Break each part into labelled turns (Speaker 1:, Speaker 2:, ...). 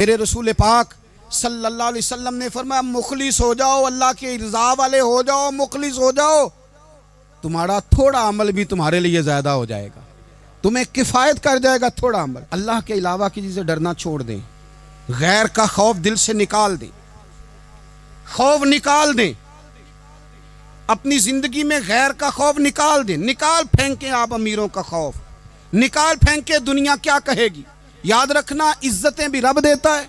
Speaker 1: میرے رسول پاک صلی اللہ علیہ وسلم نے فرمایا مخلص ہو جاؤ، اللہ کے رضا والے ہو جاؤ، مخلص ہو جاؤ، تمہارا تھوڑا عمل بھی تمہارے لیے زیادہ ہو جائے گا، تمہیں کفایت کر جائے گا تھوڑا عمل۔ اللہ کے علاوہ کسی سے ڈرنا چھوڑ دیں، غیر کا خوف دل سے نکال دیں، خوف نکال دیں، اپنی زندگی میں غیر کا خوف نکال دیں، نکال پھینکیں آپ امیروں کا خوف، نکال پھینکیں دنیا کیا کہے گی۔ یاد رکھنا عزتیں بھی رب دیتا ہے،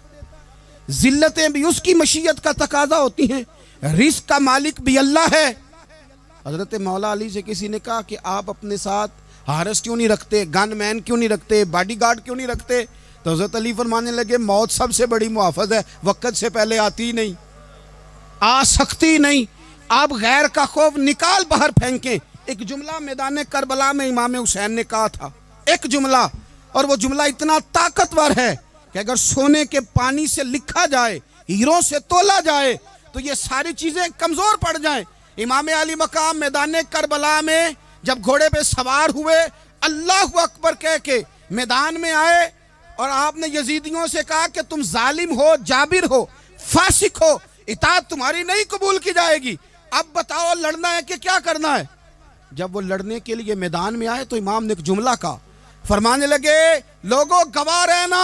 Speaker 1: ذلتیں بھی اس کی مشیت کا تقاضا ہوتی ہیں، رزق کا مالک بھی اللہ ہے۔ حضرت مولا علی سے کسی نے کہا کہ آپ اپنے ساتھ ہارس کیوں نہیں رکھتے، گن مین کیوں نہیں رکھتے، باڈی گارڈ کیوں نہیں رکھتے؟ تو حضرت علی فرمانے لگے موت سب سے بڑی محافظ ہے، وقت سے پہلے آتی ہی نہیں، آ سکتی نہیں۔ آپ غیر کا خوف نکال باہر پھینکیں۔ ایک جملہ میدان کربلا میں امام حسین نے کہا تھا، ایک جملہ، اور وہ جملہ اتنا طاقتور ہے کہ اگر سونے کے پانی سے لکھا جائے، ہیروں سے تولا جائے تو یہ ساری چیزیں کمزور پڑ جائیں۔ امام علی مقام میدان کربلا میں جب گھوڑے پہ سوار ہوئے، اللہ اکبر کہہ کے میدان میں آئے، اور آپ نے یزیدیوں سے کہا کہ تم ظالم ہو، جابر ہو، فاسق ہو، اطاعت تمہاری نہیں قبول کی جائے گی، اب بتاؤ لڑنا ہے کہ کیا کرنا ہے۔ جب وہ لڑنے کے لیے میدان میں آئے تو امام نے ایک جملہ کہا، فرمانے لگے لوگوں گواہ رہنا،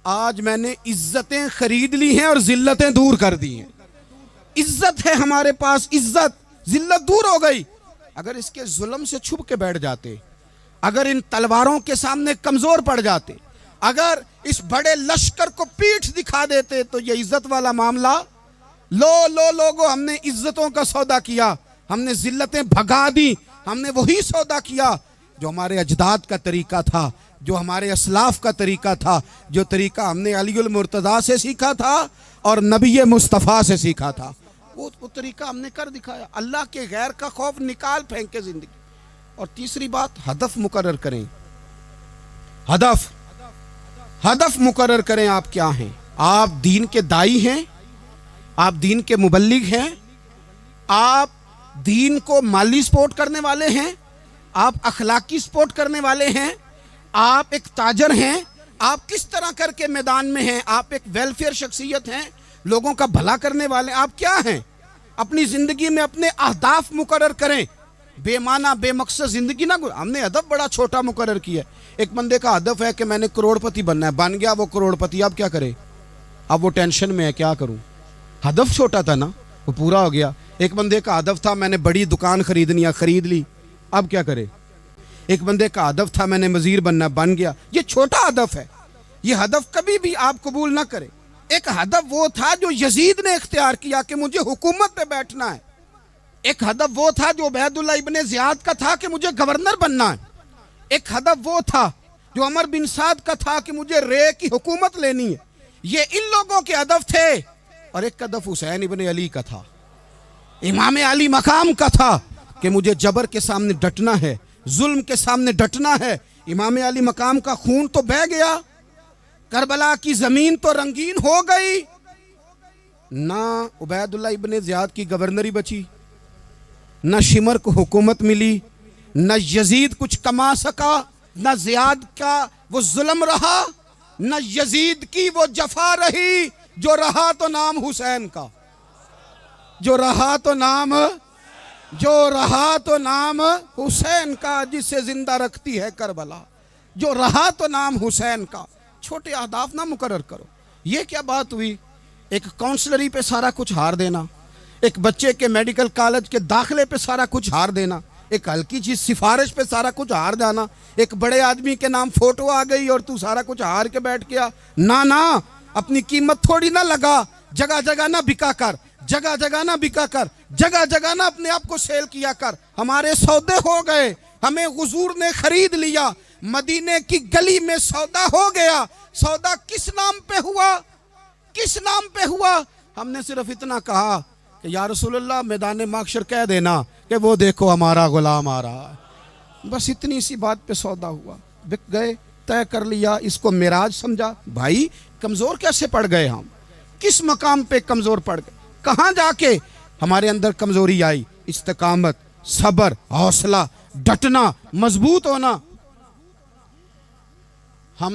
Speaker 1: آج میں نے عزتیں خرید لی ہیں اور ذلتیں دور کر دی ہیں۔ عزت ہے ہمارے پاس، عزت، ذلت دور ہو گئی۔ اگر اس کے ظلم سے چھپ کے بیٹھ جاتے، اگر ان تلواروں کے سامنے کمزور پڑ جاتے، اگر اس بڑے لشکر کو پیٹھ دکھا دیتے تو یہ عزت والا معاملہ لوگوں ہم نے عزتوں کا سودا کیا، ہم نے ذلتیں بھگا دی، ہم نے وہی سودا کیا جو ہمارے اجداد کا طریقہ تھا، جو ہمارے اسلاف کا طریقہ تھا، جو طریقہ ہم نے علی المرتضیٰ سے سیکھا تھا اور نبی مصطفیٰ سے سیکھا تھا، وہ طریقہ ہم نے کر دکھایا۔ اللہ کے غیر کا خوف نکال پھینکے زندگی۔ اور تیسری بات، ہدف مقرر کریں، ہدف مقرر کریں۔ آپ کیا ہیں؟ آپ دین کے دائی ہیں، آپ دین کے مبلغ ہیں، آپ دین کو مالی سپورٹ کرنے والے ہیں، آپ اخلاقی سپورٹ کرنے والے ہیں، آپ ایک تاجر ہیں، آپ کس طرح کر کے میدان میں ہیں، آپ ایک ویلفیئر شخصیت ہیں، لوگوں کا بھلا کرنے والے، آپ کیا ہیں؟ اپنی زندگی میں اپنے اہداف مقرر کریں، بے معنی بے مقصد زندگی نہ۔ ہم نے ہدف بڑا چھوٹا مقرر کیا ہے۔ ایک بندے کا ہدف ہے کہ میں نے کروڑ پتی بننا ہے، بن گیا وہ کروڑ پتی، اب کیا کرے؟ اب وہ ٹینشن میں ہے کیا کروں؟ ہدف چھوٹا تھا نا، وہ پورا ہو گیا۔ ایک بندے کا ہدف تھا میں نے بڑی دکان خریدنی ہے، خرید لی، اب کیا کرے؟ ایک بندے کا ہدف تھا میں نے وزیر بننا، بن گیا۔ یہ چھوٹا ہدف ہے، یہ ہدف کبھی بھی آپ قبول نہ کریں۔ ایک ہدف وہ تھا جو یزید نے اختیار کیا کہ مجھے حکومت پہ بیٹھنا ہے، ایک ہدف وہ تھا جو عبید اللہ ابن زیاد کا تھا کہ مجھے گورنر بننا ہے، ایک ہدف وہ تھا جو عمر بن سعد کا تھا کہ مجھے رے کی حکومت لینی ہے۔ یہ ان لوگوں کے ہدف تھے، اور ایک ہدف حسین ابن علی کا تھا، امام علی مقام کا تھا کہ مجھے جبر کے سامنے ڈٹنا ہے، ظلم کے سامنے ڈٹنا ہے۔ امام علی مقام کا خون تو بہہ گیا، کربلا کی زمین تو رنگین ہو گئی، نہ عبید اللہ ابن زیاد کی گورنری بچی، نہ شمر کو حکومت ملی، نہ یزید کچھ کما سکا، نہ زیاد کا وہ ظلم رہا، نہ یزید کی وہ جفا رہی، جو رہا تو نام حسین کا، جو رہا تو نام حسین کا، جس سے زندہ رکھتی ہے کربلا، جو رہا تو نام حسین کا۔ چھوٹے اہداف نہ مقرر کرو۔ یہ کیا بات ہوئی؟ ایک کاؤنسلری پہ سارا کچھ ہار دینا، ایک بچے کے میڈیکل کالج کے داخلے پہ سارا کچھ ہار دینا، ایک ہلکی چیز سفارش پہ سارا کچھ ہار جانا، ایک بڑے آدمی کے نام فوٹو آ گئی اور تو سارا کچھ ہار کے بیٹھ گیا۔ نہ اپنی قیمت تھوڑی نہ لگا، جگہ جگہ نہ بکا کر، جگہ جگہ نہ بکا کر، جگہ جگہ نہ اپنے آپ کو سیل کیا کر۔ ہمارے سودے ہو گئے، ہمیں حضور نے خرید لیا، مدینے کی گلی میں سودا ہو گیا۔ سودا کس نام پہ ہوا؟ کس نام پہ ہوا؟ ہم نے صرف اتنا کہا کہ یا رسول اللہ میدان محشر کہہ دینا کہ وہ دیکھو ہمارا غلام آ رہا ہے، بس اتنی سی بات پہ سودا ہوا، بک گئے، طے کر لیا، اس کو معراج سمجھا۔ بھائی کمزور کیسے پڑ گئے ہم؟ کس مقام پہ کمزور پڑ گئے؟ کہاں جا کے ہمارے اندر کمزوری آئی؟ استقامت، صبر، حوصلہ، ڈٹنا، مضبوط ہونا۔ ہم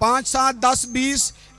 Speaker 1: 5, 7, 10, 20